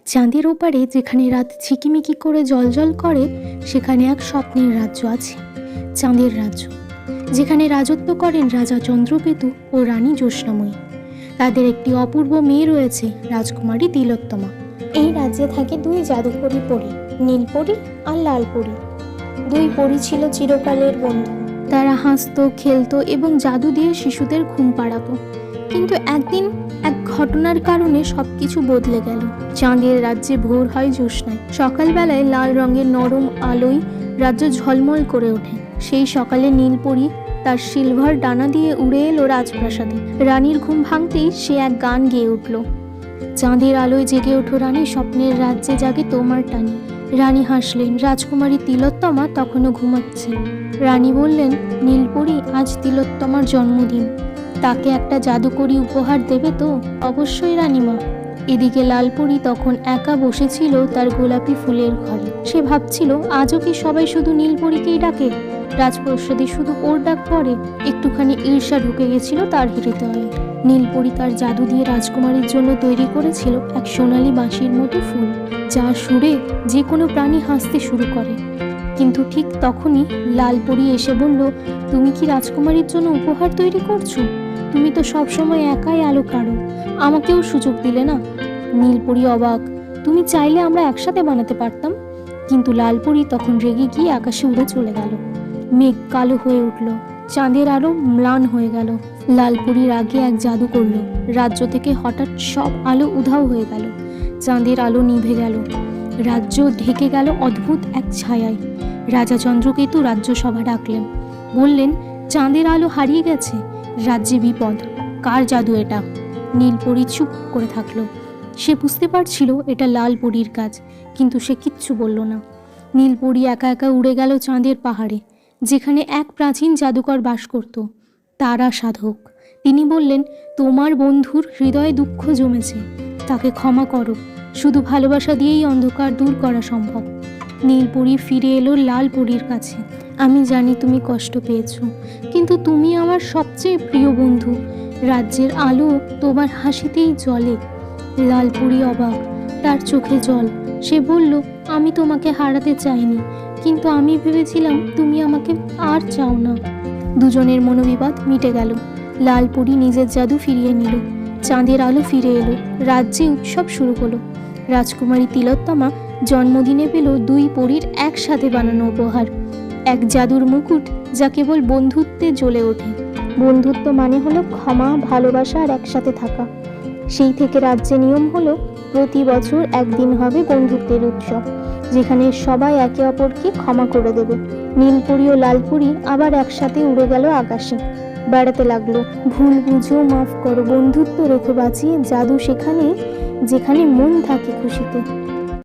চাঁদের ওপারে যেখানে রাত ঝিকিমিকি করে জ্বলজ্বল করে, সেখানে এক স্বপ্নের রাজ্য আছে, চাঁদের রাজ্য, যেখানে রাজত্ব করেন রাজা চন্দ্রকেতু ও রানী জ্যোৎস্নাময়ী। তাদের একটি অপূর্ব মেয়ে রয়েছে, রাজকুমারী তিলোত্তমা। এই রাজ্যে থাকে দুই জাদুকরী পরী, নীলপরী আর লালপরী। দুই পরী ছিল চিরকালের বন্ধু। তারা হাসতো, খেলতো এবং জাদু দিয়ে শিশুদের ঘুম পাড়াতো। কিন্তু একদিন এক ঘটনার কারণে সবকিছু বদলে গেল। চাঁদের রাজ্যে ভোর হয় জ্যোৎস্নায়। সকালবেলায় লাল রঙের নরম আলোয় রাজ্য ঝলমল করে ওঠে। সেই সকালে নীলপরী তার সিলভার ডানা দিয়ে উড়ে এলো রাজপ্রাসাদে। রানীর ঘুম ভাঙতেই সে এক গান গেয়ে উঠল। চাঁদের আলোয় জেগে ওঠো রানী, স্বপ্নের রাজ্যে জাগে তোমার টানি। রানী হাসলেন। রাজকুমারী তিলোত্তমা তখনও ঘুমাচ্ছেন। রানী বললেন, নীলপরী, আজ তিলোত্তমার জন্মদিন, তাকে একটা জাদুকরী উপহার দেবে তো? অবশ্যই রানীমা। এদিকে লালপরী তখন একা বসেছিল তার গোলাপি ফুলের ঘরে। সে ভাবছিল, আজও কি সবাই শুধু নীলপরীকেই ডাকে? রাজপ্রাসাদে শুধু ওর ডাক পড়ে। একটুখানি ঈর্ষা ঢুকে গেছিল তার হৃদয়ে। নীলপরী তার জাদু দিয়ে রাজকুমারীর জন্য তৈরি করেছিল এক সোনালী বাঁশির মতো ফুল, যার সুরে যে কোনো প্রাণী হাসতে শুরু করে। কিন্তু ঠিক তখনই লালপরী এসে বলল, তুমি কি রাজকুমারীর জন্য উপহার তৈরি করছো? তুমি তো সবসময় একাই আলো কাড়ো, আমাকেও সুযোগ দিলে না। নীলপরী অবাক। তুমি চাইলে আমরা একসাথে বানাতে পারতাম। কিন্তু লালপরী তখন রেগে গিয়ে আকাশে উড়ে চলে গেল। মেঘ কালো হয়ে উঠল, চাঁদের আলো ম্লান হয়ে গেল। লালপরীর আগে এক জাদু করলো। রাজ্য থেকে হঠাৎ সব আলো উধাও হয়ে গেল। চাঁদের আলো নিভে গেল। রাজ্য ঢেকে গেল অদ্ভুত এক ছায়ায়। রাজা চন্দ্রকেতু রাজ্যসভা ডাকলেন। বললেন, চাঁদের আলো হারিয়ে গেছে, রাজ্যে বিপদ। কার জাদু এটা? নীলপরী চুপ করে থাকলো। সে বুঝতে পারছিল এটা লালপরীর কাজ, কিন্তু সে কিচ্ছু বলল না। নীলপরী একা একা উড়ে গেল চাঁদের পাহাড়ে, যেখানে এক প্রাচীন জাদুকর বাস করত, তারা সাধক। তিনি বললেন, তোমার বন্ধুর হৃদয়ে দুঃখ জমেছে, তাকে ক্ষমা করো। শুধু ভালোবাসা দিয়েই অন্ধকার দূর করা সম্ভব। নীলপরী ফিরে এলো লালপরীর কাছে। আমি জানি তুমি কষ্ট পেয়েছো, কিন্তু তুমি আমার সবচেয়ে প্রিয় বন্ধু। রাজ্যের আলো তোমার হাসিতেই জ্বলে। লালপরী অবাক, তার চোখে জল। সে বলল, আমি তোমাকে হারাতে চাইনি, কিন্তু আমি ভেবেছিলাম তুমি আমাকে আর চাও না। দুজনের মনোবিবাদ মিটে গেল। লালপরী নিজের জাদু ফিরিয়ে নিল। চাঁদের আলো ফিরে এলো। রাজ্যে উৎসব শুরু হলো। রাজকুমারী তিলোত্তমা জন্মদিনে পেল দুই পরীর একসাথে বানানো উপহার, এক জাদুর মুকুট যা কেবল বন্ধুত্বে জ্বলে ওঠে। বন্ধুত্ব মানে হলো ক্ষমা, ভালোবাসা আর একসাথে থাকা। সেই থেকে রাজ্যে নিয়ম হলো, প্রতি বছর একদিন হবে বন্ধুত্বের উৎসব, যেখানে সবাই একে অপরকে ক্ষমা করে দেবে। নীলপরী ও লালপরী আবার একসাথে উড়ে গেল আকাশে, বেড়াতে লাগলো। ভুল বুঝো, মাফ করো, বন্ধুত্ব রেখো বাঁচিয়ে, জাদু সেখানে যেখানে মন থাকে খুশিতে।